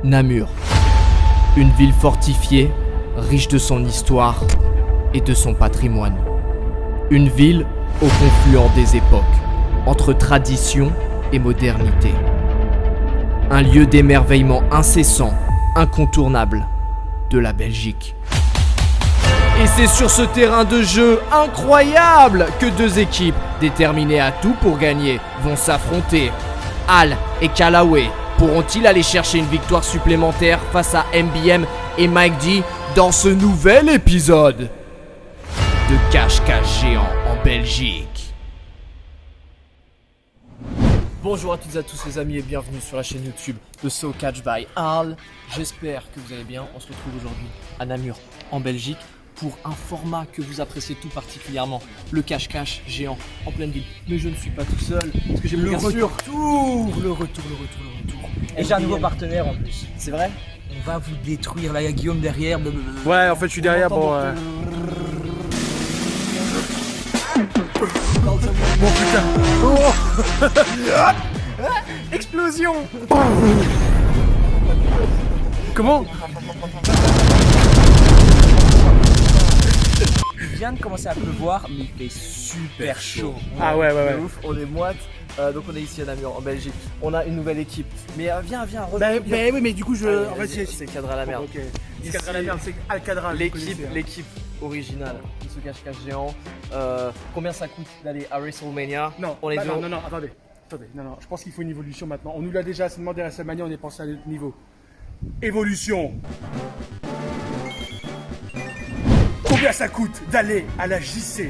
Namur, une ville fortifiée, riche de son histoire et de son patrimoine. Une ville au confluent des époques, entre tradition et modernité. Un lieu d'émerveillement incessant, incontournable de la Belgique. Et c'est sur ce terrain de jeu incroyable que deux équipes, déterminées à tout pour gagner, vont s'affronter. Al et Callaway pourront-ils aller chercher une victoire supplémentaire face à MBM et Mike D dans ce nouvel épisode de Cache-Cache Géant en Belgique? Bonjour à toutes et à tous les amis et bienvenue sur la chaîne YouTube de So Catch by Al. J'espère que vous allez bien. On se retrouve aujourd'hui à Namur en Belgique pour un format que vous appréciez tout particulièrement, le cache-cache géant en pleine ville. Mais je ne suis pas tout seul, parce que j'ai le retour. Et j'ai un nouveau partenaire en plus. C'est vrai? On va vous détruire, là il y a Guillaume derrière. Ouais, en fait je suis derrière, bon... Bon putain. Oh. Explosion. Comment? Il vient de commencer à pleuvoir, mais il fait super chaud. Ah ouais. Ouf, on est moite. Donc on est ici à Namur en Belgique. On a une nouvelle équipe. Mais viens, Oui, mais du coup je... Allez, en fait, c'est Cadre à la merde. Ok. Cadre à la merde, c'est Alcadra. L'équipe originale de ce cache-cache géant. Combien ça coûte d'aller à WrestleMania? Non, on est bah non, attendez. Non, je pense qu'il faut une évolution maintenant. On nous l'a déjà assez demandé à WrestleMania, on est pensé à un autre niveau. Évolution. Combien ça coûte d'aller à la JC?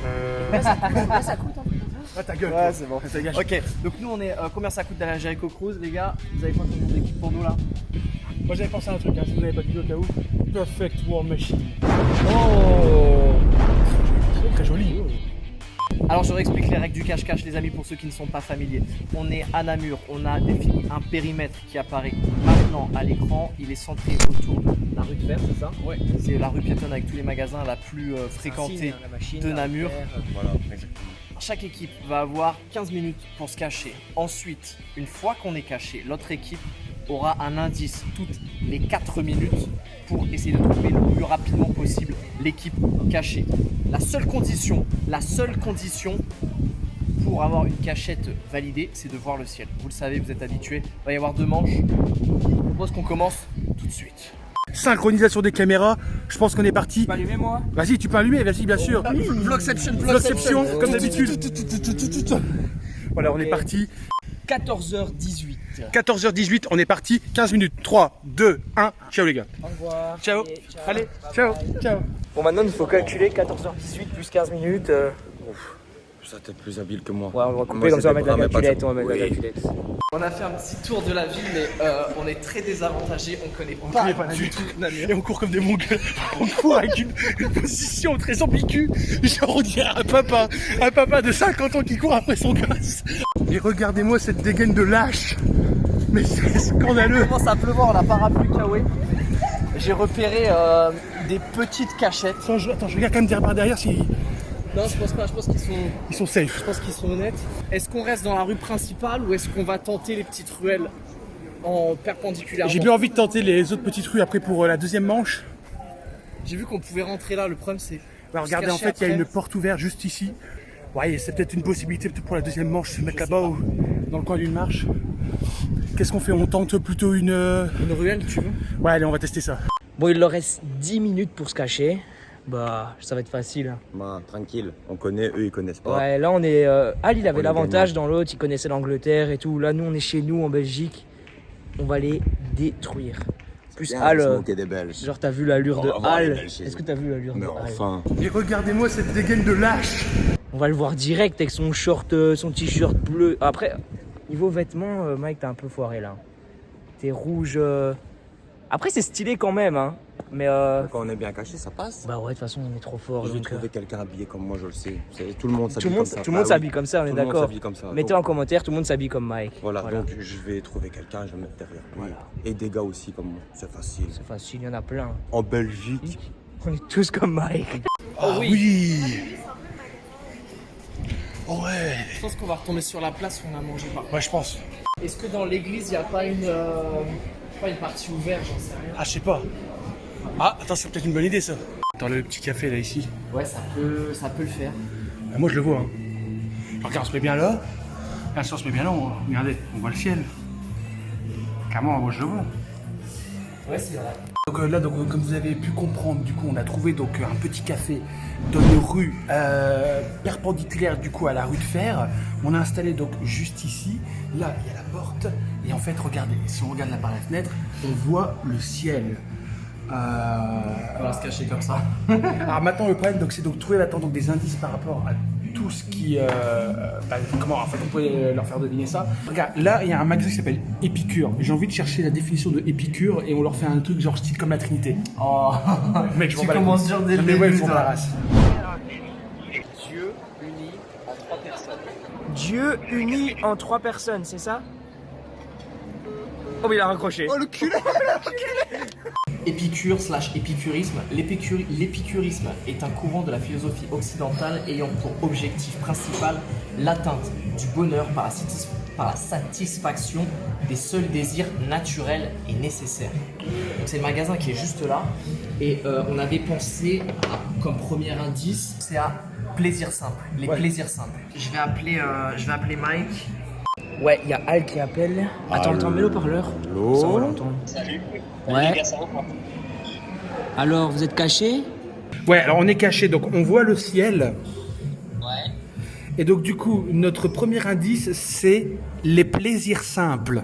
Combien ça coûte en fait? Ah ta gueule. Ouais, c'est bon. Ok, donc nous on est. Combien ça coûte d'aller à Jericho Cruise, les gars? Vous avez quoi comme nom d'équipe pour nous là? Moi j'avais pensé à un truc, si vous n'avez pas dit au cas où. Perfect War Machine. Oh! Très joli. Alors je réexplique les règles du cache-cache les amis pour ceux qui ne sont pas familiers. On est à Namur, on a défini un périmètre qui apparaît maintenant à l'écran. Il est centré autour de la rue de Fer, c'est ça? Ouais. C'est la rue piétonne avec tous les magasins la plus fréquentée de Namur. Voilà, exactement. Chaque équipe va avoir 15 minutes pour se cacher. Ensuite, une fois qu'on est caché, l'autre équipe aura un indice toutes les 4 minutes pour essayer de trouver le plus rapidement possible l'équipe cachée. La seule condition pour avoir une cachette validée, c'est de voir le ciel. Vous le savez, vous êtes habitués. Il va y avoir 2 manches. Je propose qu'on commence tout de suite. Synchronisation des caméras, je pense qu'on est parti. Tu peux allumer moi? Vas-y, tu peux allumer, vas-y, bien sûr. Vlogception, comme d'habitude. Voilà, on est parti. 14h18. 14h18, on est parti. 15 minutes. 3, 2, 1. Ciao les gars. Au revoir. Ciao. Allez, Ciao. Bon, maintenant il faut calculer 14h18 plus 15 minutes. Ça t'es plus habile que moi. Ouais, on va couper Moi, comme ça, on va c'était mettre la pas- calculette. mais On va mettre la oui. calculette. On a fait un petit tour de la ville, mais on est très désavantagés. On connaît pas du tout Namur. Et on court comme des mongols. On court avec une position très ambiguë. Genre on dirait un papa de 50 ans qui court après son gosse. Et regardez-moi cette dégaine de lâche. Mais c'est scandaleux. Il commence à pleuvoir, on a parapluie Kawaii. J'ai repéré des petites cachettes. Attends, je regarde quand même derrière si Non, je pense pas, je pense qu'ils sont. ils sont safe. Je pense qu'ils sont honnêtes. Est-ce qu'on reste dans la rue principale ou est-ce qu'on va tenter les petites ruelles en perpendiculairement? J'ai bien envie de tenter les autres petites rues après pour la deuxième manche. J'ai vu qu'on pouvait rentrer là, le problème c'est. Bah, regardez, en fait, il y a une porte ouverte juste ici. Ouais, c'est peut-être une possibilité peut-être pour la deuxième manche, se mettre là-bas ou dans le coin d'une marche. Qu'est-ce qu'on fait? On tente plutôt une... Une ruelle, tu veux? Ouais, allez, on va tester ça. Bon, il leur reste 10 minutes pour se cacher. Bah, ça va être facile. Bah, tranquille, on connaît, eux ils connaissent pas. Ouais, là on est. Al il avait On est l'avantage dans l'autre, il connaissait l'Angleterre et tout. Là, nous on est chez nous en Belgique. On va les détruire. Plus Bien, Al. se moquer des Belges. Genre, t'as vu l'allure de On va voir les Al? Belges chez Est-ce que eux. t'as vu l'allure de Mais Al? enfin, Et regardez-moi cette dégaine de lâche. On va le voir direct avec son short, son t-shirt bleu. Après, niveau vêtements, Mike, t'es un peu foiré là. T'es rouge. Après, c'est stylé quand même, hein. Mais quand on est bien caché, ça passe. bah ouais, de toute façon, on est trop fort. Je vais donc, trouver quelqu'un habillé comme moi, je le sais. Tout le monde tout s'habille le comme monde, ça. tout le monde Bah s'habille oui. comme ça, on est Tout le monde d'accord. s'habille comme ça. Mettez Donc, en commentaire, tout le monde s'habille comme Mike. Voilà, donc je vais trouver quelqu'un, je vais me mettre derrière lui. Voilà. Et des gars aussi comme moi, c'est facile. C'est facile, il y en a plein. En Belgique, On est tous comme Mike. Oh oui. Oh ouais. Je pense qu'on va retomber sur la place où on a mangé par. Ouais, je pense. Est-ce que dans l'église il n'y a pas Pas une partie ouverte, j'en sais rien. Ah, je sais pas. Ah, attends, c'est peut-être une bonne idée ça. Dans le petit café là, ici. Ouais, ça peut le faire. Ah, moi je le vois. Hein. Alors, regarde, on se met bien là. Bien sûr, on se met bien là. Regardez, on voit le ciel. Clairement, moi je le vois. Ouais, c'est vrai. Donc là, comme vous avez pu comprendre, du coup, on a trouvé donc un petit café dans une rue perpendiculaire du coup à la rue de Fer. On a installé donc juste ici. Là, il y a la porte. Et en fait, regardez, si on regarde là par la fenêtre, on voit le ciel. On va se cacher comme ça. Alors maintenant, le problème, donc, c'est donc trouver maintenant donc des indices par rapport à tout ce qui, comment en fait on pourrait leur faire deviner ça. Regarde, là il y a un magasin qui s'appelle Épicure. J'ai envie de chercher la définition de Épicure et on leur fait un truc genre style comme la Trinité. Oh, Mec, je tu commences dur dès le mais ouais, début, ils font toi. la race. Dieu uni en 3 personnes. Dieu uni en 3 personnes, c'est ça? Oh mais il a raccroché. Oh le cul. Épicure / épicurisme. L'épicurisme est un courant de la philosophie occidentale ayant pour objectif principal l'atteinte du bonheur par la satisfaction des seuls désirs naturels et nécessaires. Donc c'est le magasin qui est juste là et on avait pensé comme premier indice, c'est à plaisir simple, les plaisirs simples. Je vais appeler Mike. Ouais, il y a Al qui appelle. Attends, mets le parleur. Ça on va l'entendre. Salut. Ouais. Les gars, ça va pas? Alors, vous êtes cachés? Ouais, alors on est caché, donc on voit le ciel. Ouais. Et donc du coup, notre premier indice, c'est les plaisirs simples.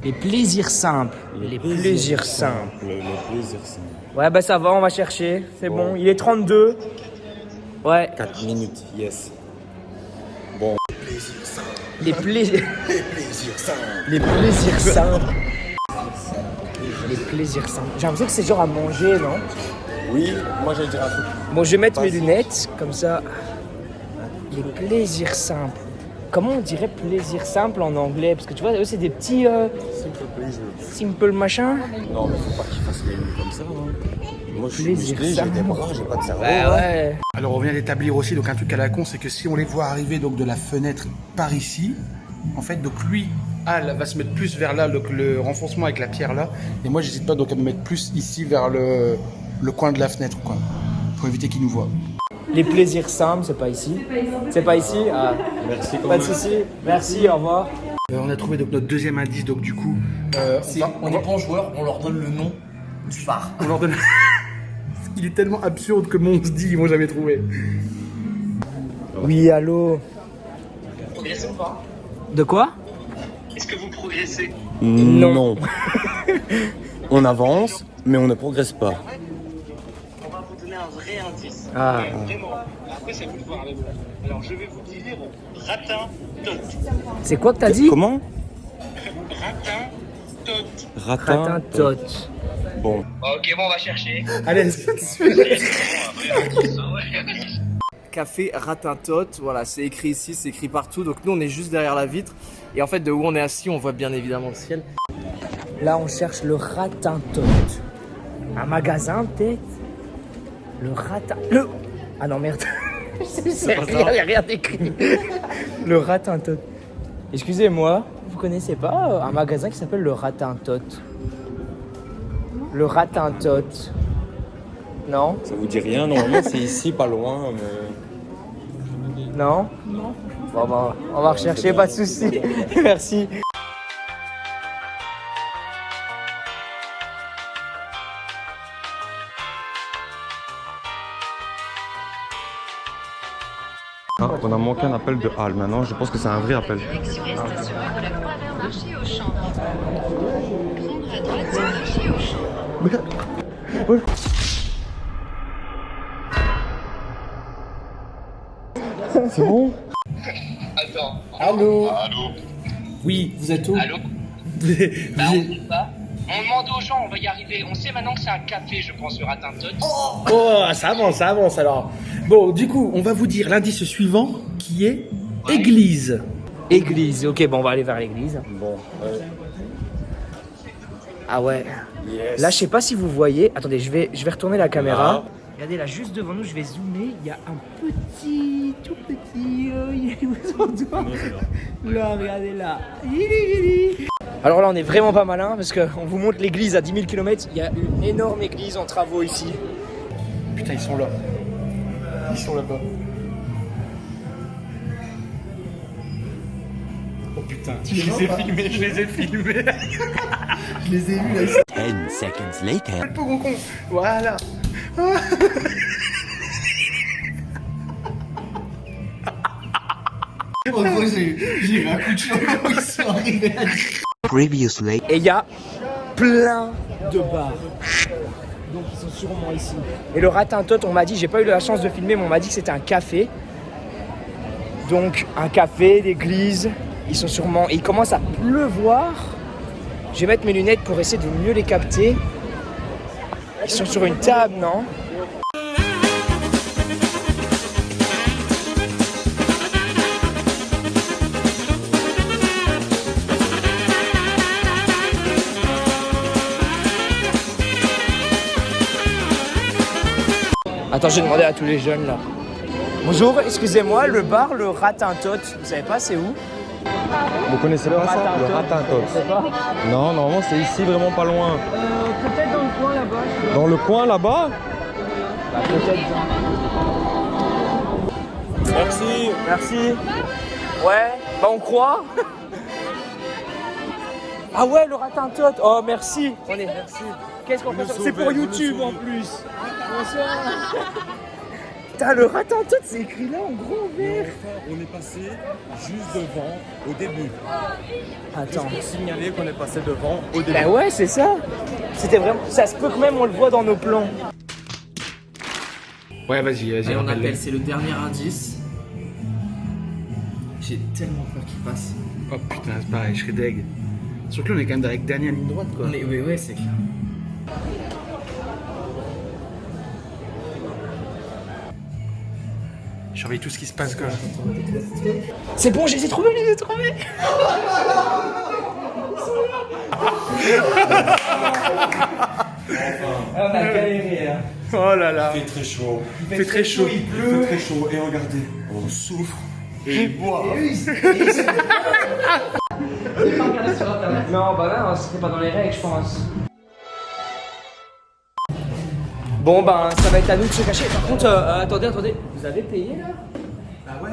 Les plaisirs simples. Les plaisirs simples. Les plaisirs simples. Ouais, bah ça va, on va chercher. C'est bon. Il est 32. Ouais. 4 minutes, yes. Les plaisirs. Les plaisirs simples. Les plaisirs simples. Les plaisirs simples. J'ai l'impression que c'est genre à manger, non? Oui, moi j'allais dire un truc. Bon, je vais mettre mes Vas-y. lunettes, comme ça. Les plaisirs simples. Comment on dirait plaisir simple en anglais? Parce que tu vois, eux, c'est des petits Simple plaisir. simple machin. Non, mais faut pas qu'ils fassent les nuits comme ça. Hein. Moi je suis Plaisir musclé, j'ai simple. des bras, j'ai pas de cerveau. Ouais, hein. ouais. Alors on vient d'établir aussi donc un truc à la con, c'est que si on les voit arriver donc de la fenêtre par ici, en fait donc lui, Al va se mettre plus vers là, donc le renfoncement avec la pierre là, et moi j'hésite pas donc à me mettre plus ici vers le coin de la fenêtre quoi, pour éviter qu'il nous voit. Les plaisirs simples, c'est pas ici. C'est pas ici? Ah. Merci quand Pas de même. soucis. Merci, au revoir. On a trouvé donc notre deuxième indice, donc du coup, On n'est pas en joueur, on leur donne le nom du phare. on leur donne. Il est tellement absurde que mon se dit ils vont jamais trouver. Oui, allô? Vous progressez ou pas? De quoi? Est-ce que vous progressez? Non. On avance, mais on ne progresse pas. On va vous donner un vrai indice. Ah. Mais vraiment. Après, c'est à vous de voir avec moi. Alors, je vais vous dire ratin tot. C'est quoi que t'as dit? Comment? Ratin tot. Ratin tot. Bon. Ok, bon, on va chercher. Allez, Café Ratintote, voilà, c'est écrit ici, c'est écrit partout. Donc nous on est juste derrière la vitre et en fait de où on est assis, on voit bien évidemment le ciel. Là, on cherche le ratin tot. Un magasin, peut-être? Le ratin. Ah non, merde. Il n'y a rien d'écrit. Le ratin tot. Excusez-moi, vous connaissez pas un magasin qui s'appelle le ratin tot? Le ratin tot. Non? Ça vous dit rien, normalement c'est ici, pas loin, mais... Non? Non. Bon, bah, on va rechercher, pas de soucis. Merci. Ah, on a manqué un appel de Al, maintenant je pense que c'est un vrai appel. Direction est stationnement de la Croix vers marché au champ. Prendre à droite sur marché au champ. c'est bon? Attends. Allô? Allô? Oui, vous êtes où? Allô? Vous êtes- Bah, on sait pas. On demande aux gens, on va y arriver. On sait maintenant que c'est un café, je pense, le ratin tot. Oh, ça avance alors. Bon, du coup, on va vous dire l'indice suivant qui est église. Église. Ok, bon, on va aller vers l'église. Bon, Ah ouais. yes. Là, je sais pas si vous voyez. Attendez, je vais retourner la caméra. Regardez là, juste devant nous, je vais zoomer. Il y a un petit, tout petit. Il est où son doigt? Là, regardez là. Alors là, on est vraiment pas malin parce qu'on vous montre l'église à 10 000 km. Il y a une énorme église en travaux ici. Putain, ils sont là. Ils sont là-bas. Oh putain, je les ai filmés, je les ai filmés. Je les ai vus là. 10 seconds later. Le pauvre con. Voilà. En gros, j'ai eu un coup de chaud quand ils sont arrivés. Previously. Et il y a plein de bars. Donc ils sont sûrement ici. Et le Ratintote, on m'a dit, j'ai pas eu la chance de filmer, mais on m'a dit que c'était un café. Donc un café, l'église, ils sont sûrement... Et il commence à pleuvoir. Je vais mettre mes lunettes pour essayer de mieux les capter. Ils sont sur une table, non? Attends, j'ai demandé à tous les jeunes là. Bonjour, excusez-moi, le bar, le Ratintote, vous savez pas c'est où? Vous connaissez pas ça? Le Je Ratintote. sais pas. Non, normalement c'est ici, vraiment pas loin. Peut-être dans le coin là-bas. Dans le coin là-bas? Bah, peut-être. Merci. Merci. Ouais, bah on croit. Ah ouais, le Ratintote. Oh, merci. Merci. Qu'est-ce qu'on fait? C'est pour YouTube en plus. Bonsoir. Putain, le Ratintote, c'est écrit là en gros vert. On est passé juste devant au début. Attends. Pour signaler qu'on est passé devant au début. Ben ouais, c'est ça. C'était vraiment. Ça se peut que même on le voit dans nos plans. Ouais, vas-y, Et on rappelle-le. appelle, c'est le dernier indice. J'ai tellement peur qu'il passe. Oh putain, c'est pareil, je serais deg. Surtout que là, on est quand même avec dernière ligne droite, quoi. Oui, ouais, c'est clair. Je surveille tout ce qui se passe, quoi. C'est bon, je les ai trouvés, On a galéré hein. Oh là là. Il fait très chaud. Il fait très chaud. Il pleut. Très chaud. Et regardez, on souffre. Et il boit. Non, bah non, c'était pas dans les règles, je pense. Bon, ben, ça va être à nous de se cacher. Par contre, attendez, vous avez payé là? Ah ouais.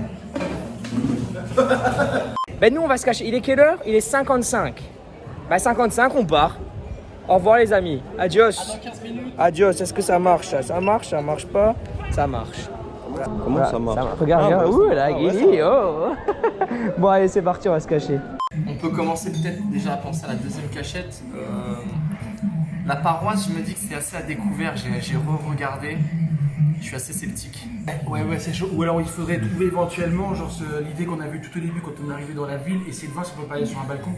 Ben, nous, on va se cacher. Il est quelle heure? Il est 55. Bah, 55, on part. Au revoir, les amis. Adios. Adios. Est-ce que ça marche? Ça marche? Ça marche pas? Ça marche. Comment ça marche? Regarde, Ah, regarde. bah, Ouh, ça- la ah, ouais, guérie. Oh. Bon, allez, c'est parti, on va se cacher. On peut commencer peut-être déjà à penser à la deuxième cachette. La paroisse, je me dis que c'est assez à découvert. J'ai re-regardé. Je suis assez sceptique. Ouais, c'est chaud. Ou alors il faudrait trouver éventuellement, genre, l'idée qu'on a vue tout au début quand on est arrivé dans la ville, essayer de voir si on peut pas aller sur un balcon.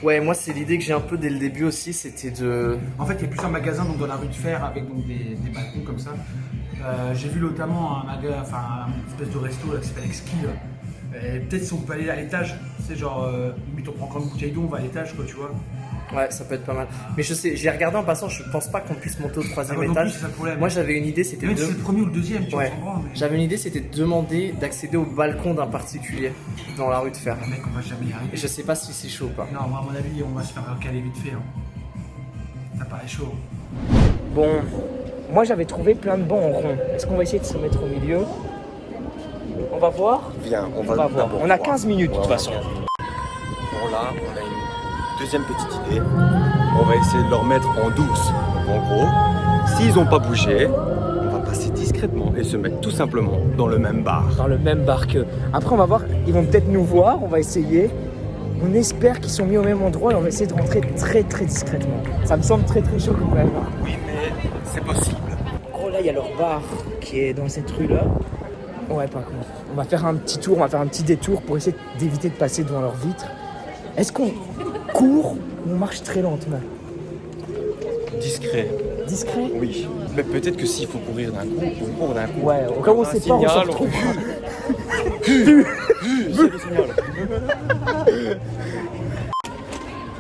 Ouais, moi c'est l'idée que j'ai un peu dès le début aussi, c'était de... En fait, il y a plusieurs magasins donc, dans la rue de Fer avec donc, des balcons comme ça. J'ai vu notamment un espèce de resto là, qui s'appelle Exquis. Peut-être si on peut aller à l'étage, c'est genre, limite on prend encore une bouteille d'eau, on va à l'étage, quoi, tu vois. Ouais, ça peut être pas mal. Mais je sais, j'ai regardé en passant, je pense pas qu'on puisse monter au troisième Ah, non plus, étage. c'est ça le problème. Moi j'avais une idée, c'était Même de... si c'est le premier ou le deuxième, tu Ouais. vois, mais... J'avais une idée, c'était de demander d'accéder au balcon d'un particulier dans la rue de Fer. Ah, mec, on va jamais y arriver. Et je sais pas si c'est chaud ou pas. Non, moi, à mon avis, on va se faire caler vite fait. Hein. Ça paraît chaud. Bon, moi j'avais trouvé plein de bancs en rond. Est-ce qu'on va essayer de se mettre au milieu? On va voir? Viens, on On va va voir. d'abord On a voir. 15 minutes de toute Ouais, façon. Bon là, on a une deuxième petite idée. On va essayer de leur mettre en douce. En gros, s'ils n'ont pas bougé, on va passer discrètement et se mettre tout simplement dans le même bar. Dans le même bar qu'eux. Après, on va voir, ils vont peut-être nous voir, on va essayer. On espère qu'ils sont mis au même endroit et on va essayer de rentrer très très discrètement. Ça me semble très très chaud quand même. Oui, mais c'est possible. En gros, là, il y a leur bar qui est dans cette rue-là. Ouais, par contre. On va faire un petit tour, on va faire un petit détour pour essayer d'éviter de passer devant leurs vitres. Est-ce qu'on court ou on marche très lentement? Discret, Discret? oui. Mais peut-être que s'il faut courir d'un coup, on court d'un coup. Ouais, au cas où on sait pas, on se retrouve. C'est le signal.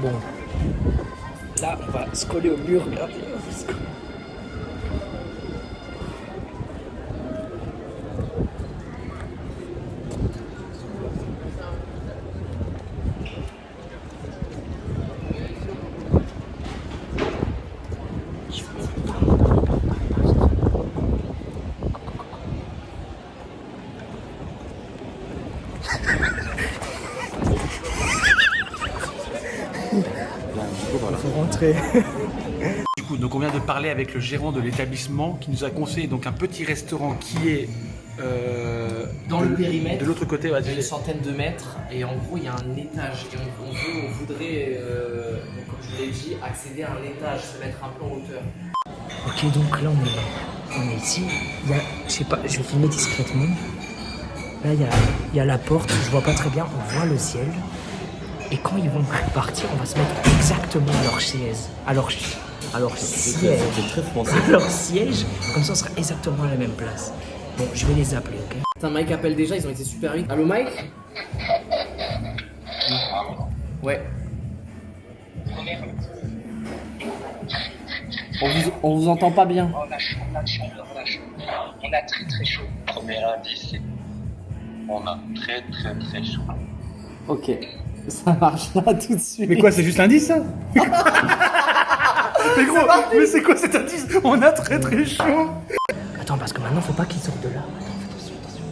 Bon. Là, on va se coller au mur. Là. serait... Du coup, donc on vient de parler avec le gérant de l'établissement qui nous a conseillé donc un petit restaurant qui est Dans le périmètre, de l'autre côté. il y a une centaine de mètres, et en gros il y a un étage. Et on voudrait, donc, comme je vous l'ai dit, accéder à un étage, se mettre un peu en hauteur. Ok, donc là on est ici. Il y a, je sais pas, je vais filmer discrètement. Là il y a la porte, je vois pas très bien, on voit le ciel. Et quand ils vont partir, on va se mettre exactement à leur chaise, à leur siège. À leur siège, comme ça on sera exactement à la même place. Bon, je vais les appeler, ok? Putain, Mike appelle déjà, ils ont été super vite. Allô Mike? Ouais. On vous entend pas bien. On a chaud. On a très très chaud. Premier indice, c'est on a très très très chaud. Ok, ça marche là tout de suite. Mais quoi, c'est juste l'indice ça? Mais gros, mais c'est quoi cet indice? On a très très chaud. Attends, parce que maintenant faut pas qu'ils sortent de là. Attends, fais attention.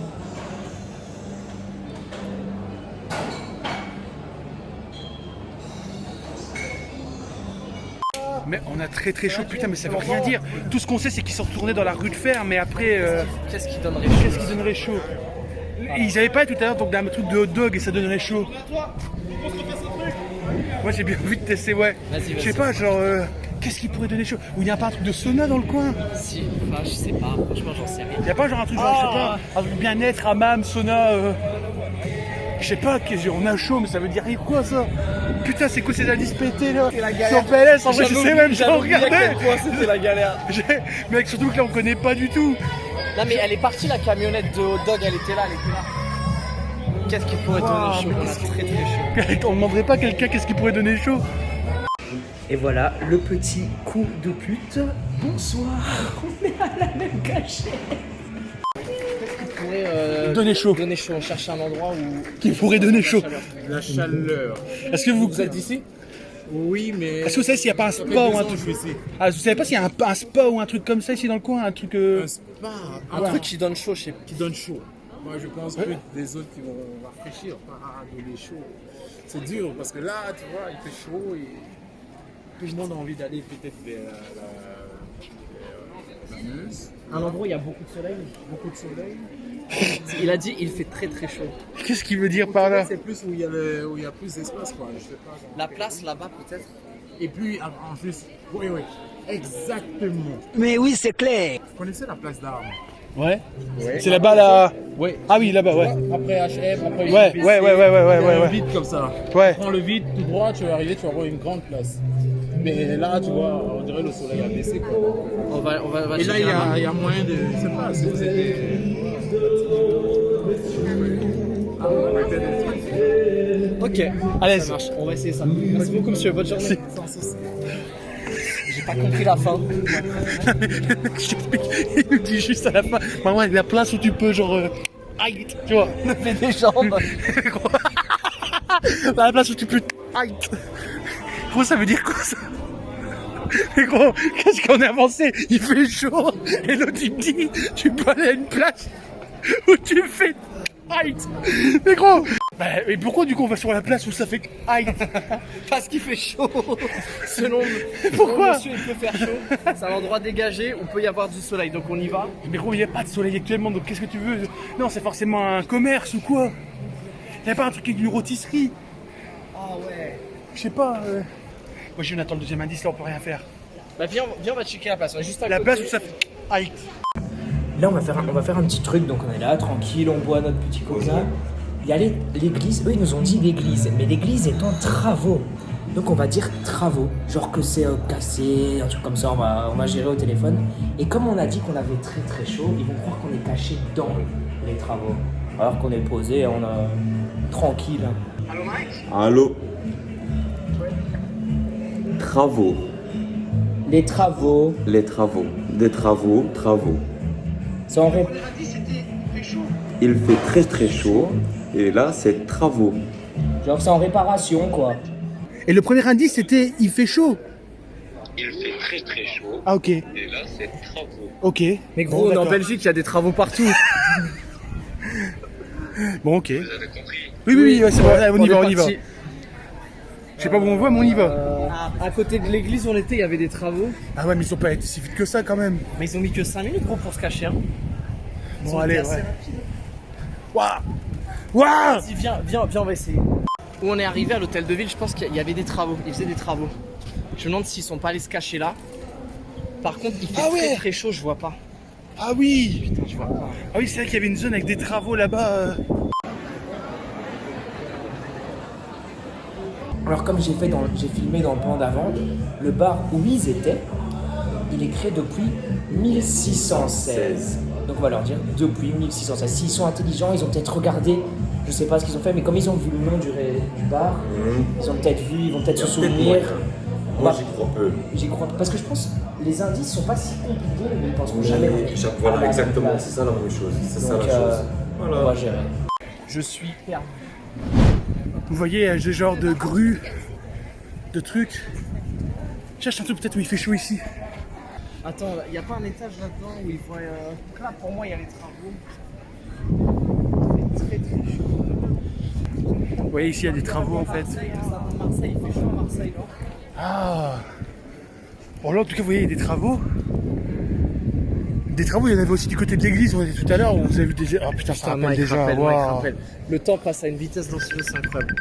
Mais on a très très chaud, putain, mais ça veut rien dire. Tout ce qu'on sait, c'est qu'ils sont retournés dans la rue de fer, mais après, Qu'est-ce qui donnerait chaud? qu'est-ce qui donnerait chaud? Ils avaient pas tout à l'heure donc d'un truc de hot dog et ça donnerait chaud. Moi j'ai bien envie de tester, ouais. Vas-y. Je sais pas, genre, qu'est-ce qui pourrait donner chaud? Ou il n'y a pas un truc de sauna dans le coin? Si, enfin je sais pas, franchement j'en sais rien. Il n'y a pas genre un truc, genre, je sais pas, un truc bien-être, hammam, sauna, je sais pas, on a chaud, mais ça veut dire quoi ça? Putain, c'est quoi ces indices pétés là? Sur PLS, en vrai, je sais même pas regarder. C'était la galère. Mec, surtout que là on connaît pas du tout. Non mais elle est partie, la camionnette de hot dog, elle était là. Qu'est-ce qui pourrait donner chaud? On a très très chaud. On demanderait pas à quelqu'un qu'est-ce qui pourrait donner chaud? Et voilà, le petit coup de pute. Bonsoir, on est à la même cachette. Donner chaud. Donner chaud, on cherche un endroit où... Qui pourrait donner chaud? La chaleur. Est-ce que vous êtes d'ici? Oui, mais. Est-ce que vous savez s'il n'y a pas un spa ou un truc? Ah, vous savez pas s'il y a un spa ou un truc comme ça ici dans le coin? Un truc. Un spa. Un truc qui donne chaud, je sais pas. Qui donne chaud. Moi, je pense que des autres qui vont rafraîchir, pas donner chaud. C'est dur parce que là, tu vois, il fait chaud et tout le monde a envie d'aller peut-être vers la Meuse. Un endroit où il y a beaucoup de soleil. Beaucoup de soleil. Il a dit il fait très très chaud. Qu'est-ce qu'il veut dire par là? C'est plus où il y a plus d'espace, quoi. Je sais pas. La place là-bas peut-être. Et puis, en plus, oui, exactement. Mais oui, c'est clair. Vous connaissez la place d'Armes? Ouais. C'est là-bas là. Ouais. Ah oui, là-bas, ouais. Après HM, après Ouais, UPC, ouais. il y a un Ouais. vide comme ça. Ouais. Tu prends le vide tout droit, tu vas arriver, tu vas avoir une grande place. Mais là, tu vois, on dirait le soleil a baissé, quoi. On va Et là, checker un- il y a moyen de. Je sais pas si vous êtes. Ah, on va faire des trucs. Ok, Allez, ça marche, on va essayer ça. Merci beaucoup monsieur, bonne journée. Sans souci. J'ai pas compris la fin. Il nous dit juste à la fin. Maman, il y a la place où tu peux, genre. Aïe, tu vois. Lever des jambes. La place où tu peux. Aïe. Gros, ça veut dire quoi ça? Mais gros, qu'est-ce qu'on a avancé? Il fait chaud. Et l'autre, il me dit tu peux aller à une place où tu fais. Aïe. Mais gros. Bah, et pourquoi du coup on va sur la place où ça fait aïe? Parce qu'il fait chaud. Selon Pourquoi monsieur, il peut faire chaud. C'est un endroit dégagé où peut y avoir du soleil, donc on y va. Mais gros, il n'y a pas de soleil actuellement, donc qu'est-ce que tu veux? Non, c'est forcément un commerce ou quoi? Il n'y a pas un truc avec une rôtisserie? Ah ouais. Je sais pas. Moi, on attend le deuxième indice, là, on peut rien faire. Bah viens, on va checker la place. On est juste à La côté. place où ça fait aïe. Là, on va faire un petit truc. Donc, on est là, tranquille, on boit notre petit coca. Il y a l'église. Eux, ils nous ont dit l'église. Mais l'église est en travaux. Donc, on va dire travaux. Genre que c'est cassé, un truc comme ça. On va gérer au téléphone. Et comme on a dit qu'on avait très très chaud, ils vont croire qu'on est caché dans les travaux. Alors qu'on est posé, on est tranquille. Allô? Travaux. Les travaux. Les travaux. Des travaux. Ça en ré- Il fait très très chaud. Et là, c'est travaux. Genre, c'est en réparation, quoi. Et le premier indice, c'était il fait chaud. Il fait très très chaud. Ah, ok. Et là, c'est travaux. Ok. Mais gros, Bon, on est en d'accord. Belgique, il y a des travaux partout. Bon, ok. Vous avez compris? Oui, ouais, c'est vrai, on y est va. parti. Je sais pas où on va, mais on y va. À côté de l'église où on était, il y avait des travaux. Ah ouais, mais ils ont pas été si vite que ça quand même. Mais ils ont mis que 5 minutes, gros, pour se cacher. Hein. Ils Bon, ont allez, été assez ouais. rapides. Waouh! Waouh! Vas-y, viens, on va essayer. Où on est arrivé à l'hôtel de ville, je pense qu'il y avait des travaux. Ils faisaient des travaux. Je me demande s'ils sont pas allés se cacher là. Par contre, il fait très très chaud, je vois pas. Ah oui! Putain, je vois pas. Ah oui, c'est vrai qu'il y avait une zone avec des travaux là-bas. Alors comme j'ai filmé dans le plan d'avant, le bar où ils étaient, il est créé depuis 1616. Donc on va leur dire depuis 1616. S'ils sont intelligents, ils ont peut-être regardé, je sais pas ce qu'ils ont fait, mais comme ils ont vu le nom du bar, ils ont peut-être vu, ils vont peut-être se souvenir. Moi, j'y crois peu. J'y crois pas. Parce que je pense les indices sont pas si compliqués, mais ils penseront jamais. Voilà, à la exactement, place. c'est ça la même chose. C'est ça Donc, la chose. on va gérer. Je suis perdu. Vous voyez, ce genre de grue, de trucs. Cherche un truc peut-être où il fait chaud ici. Attends, il n'y a pas un étage là-dedans où il faut. Là, pour moi, il y a les travaux. C'est très très chaud. Vous voyez, ici, il y a des travaux en fait. Marseille, il fait chaud à Marseille, non? Ah! Bon, là, en tout cas, vous voyez, il y a des travaux. Des travaux, il y en avait aussi du côté de l'église, on était tout à l'heure, où vous avez vu des. Oh putain, ça rappelle déjà. Mike, Waouh. rappelle. Le temps passe à une vitesse dans ce jeu, c'est incroyable.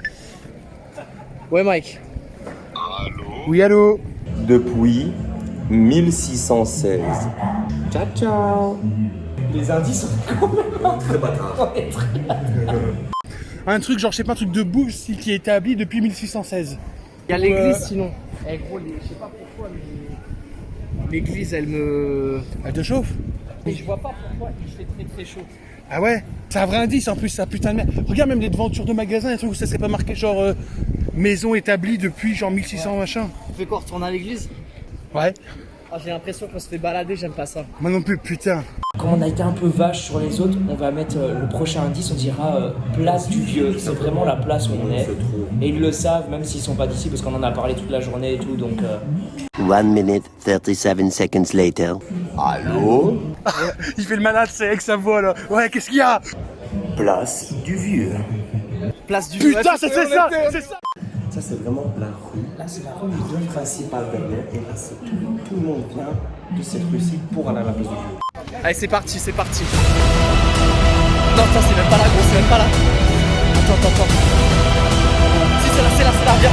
Ouais, Mike. Oui, allô? Depuis 1616. Ciao, ciao. Les indices sont Très bâtard. Un truc, genre, je sais pas, un truc de bouffe qui est établi depuis 1616. Il y a l'église sinon. Eh gros, je sais pas pourquoi, mais l'église elle me. Elle te chauffe? Mais je vois pas pourquoi il fait très très chaud. Ah ouais? C'est un vrai indice en plus, ça putain de merde. Regarde même les devantures de magasins, des trucs où ça serait pas marqué genre maison établie depuis genre 1600 machin. On fait quoi, retourner à l'église? Ouais. Ah, j'ai l'impression qu'on se fait balader, j'aime pas ça. Moi non plus, putain. Comme on a été un peu vache sur les autres, on va mettre le prochain indice, on dira place du Vieux. C'est vraiment la place où on est. Et ils le savent, même s'ils sont pas d'ici, parce qu'on en a parlé toute la journée et tout, donc. 1 minute 37 seconds later. Allô? Il fait le malade, c'est avec sa voix là. Ouais, qu'est-ce qu'il y a? Place du Vieux. Place du Vieux. Putain, c'est ça, c'est ça. Ça, c'est vraiment la rue. Là, c'est la rue du Vieux. Principale derrière. Et là, c'est tout le monde vient de cette rue-ci pour aller à la place du Vieux. Allez, c'est parti, c'est parti. Non, attends, c'est même pas là, gros, c'est même pas là. Attends. Si, c'est là, viens.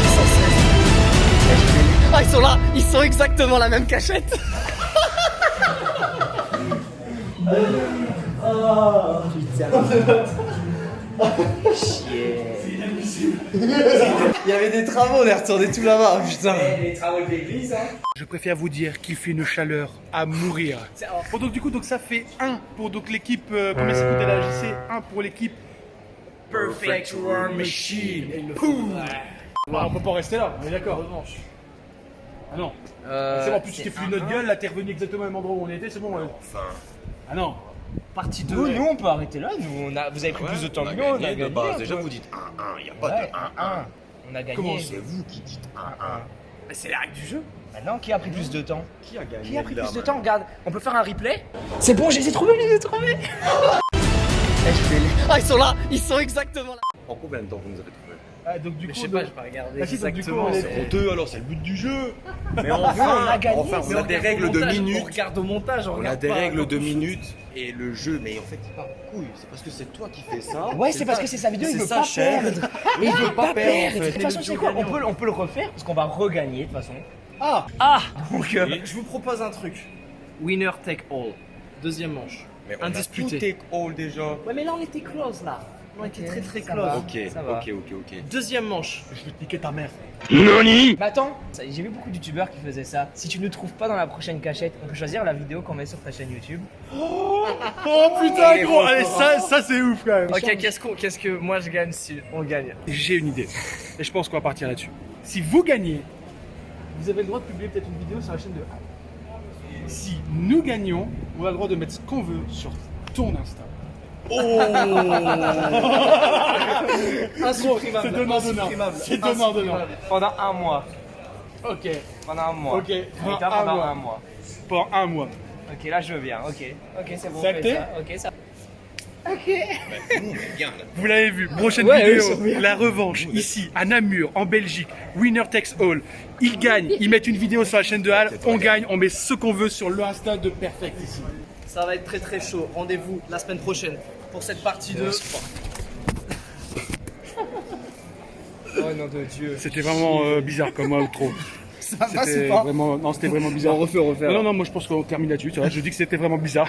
616. Ah, ils sont là, ils sont exactement la même cachette. Oh, putain. Chier. Il y avait des travaux, on est retourné tout là-bas, putain. Les travaux de l'église, hein. Je préfère vous dire qu'il fait une chaleur à mourir. Bon, donc du coup, ça fait 1 pour donc l'équipe. Combien ça coûtait la JC? 1 pour l'équipe. Perfect War Machine. On peut pas rester là, on est d'accord. Revanche. Ah non. C'est bon, en plus tu t'es foutu de notre gueule, là t'es revenu exactement au même endroit où on était, c'est bon. Enfin. Ah non. Partie 2. Nous, on peut arrêter là. Nous, vous avez pris plus de temps que nous. On a gagné. Déjà, vous dites 1-1, il n'y a pas Ouais, de 1-1. On a gagné. Comment C'est vous qui dites 1-1. C'est la règle du jeu. Maintenant, qui a pris plus de temps? Qui a gagné? Qui a pris là, plus de maintenant? temps? Regarde, on peut faire un replay? C'est bon, je les ai trouvés. Ah, ils sont là, ils sont exactement là. En combien de temps vous nous avez trouvé? Ah, donc du coup, Je sais pas, je vais pas regarder Ah, si, donc, du coup, exactement. on est- c'est- Honteux, alors c'est le but du jeu. Mais on a gagné. enfin, mais on a des regarde règles au de montage, minutes. On regarde au montage, on On a regarde des pas règles quand de on shoot. minutes et le jeu, mais en fait il part en couille. C'est parce que c'est toi qui fais ça. Ouais, c'est parce que c'est sa vidéo, il c'est veut ça, pas cher. perdre. Il veut pas perdre. De toute façon, tu sais quoi? On peut le refaire parce qu'on va regagner de toute façon. Ah, Donc, je vous propose un truc. Winner take all. Deuxième manche. Mais on a tout Indisputé. take all déjà. Ouais, mais là on était close là. On était très très ça close. va. Ok, Ça va. ok. Deuxième manche. Je vais te piquer ta mère. Mais attends, j'ai vu beaucoup de youtubeurs qui faisaient ça. Si tu ne trouves pas dans la prochaine cachette, on peut choisir la vidéo qu'on met sur ta chaîne YouTube. Oh putain, gros. Allez, ça c'est ouf quand même. Ok, qu'est-ce que moi je gagne si on gagne? J'ai une idée. Et je pense qu'on va partir là-dessus. Si vous gagnez, vous avez le droit de publier peut-être une vidéo sur la chaîne de Anne. Si nous gagnons, on a le droit de mettre ce qu'on veut sur ton Insta. Insupprimable. C'est donnant-donnant. C'est donnant-donnant. Pendant un mois. Ok. Pendant un mois. Ok. Pendant un mois. Pendant un mois. Ok, là je veux bien. Ok, c'est bon. C'est on fait acté ça. Ok, ça. Vous l'avez vu, prochaine Ouais, vidéo, ils sont bien. la revanche, ici, à Namur, en Belgique, winner takes all. Ils gagnent, ils mettent une vidéo sur la chaîne de Hal, on gagne, on met ce qu'on veut sur le Insta de Perfect ici. Ça va être très très chaud. Rendez-vous la semaine prochaine pour cette partie 2. Oh nom de Dieu. C'était vraiment bizarre comme outro. Ça passe C'était pas. vraiment, non, c'était vraiment bizarre. On refait. Non, moi je pense qu'on termine là-dessus, c'est vrai, je dis que c'était vraiment bizarre.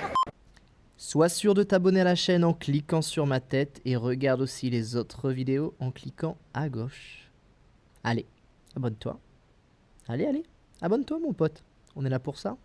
Sois sûr de t'abonner à la chaîne en cliquant sur ma tête et regarde aussi les autres vidéos en cliquant à gauche. Allez, abonne-toi. Allez, abonne-toi mon pote. On est là pour ça.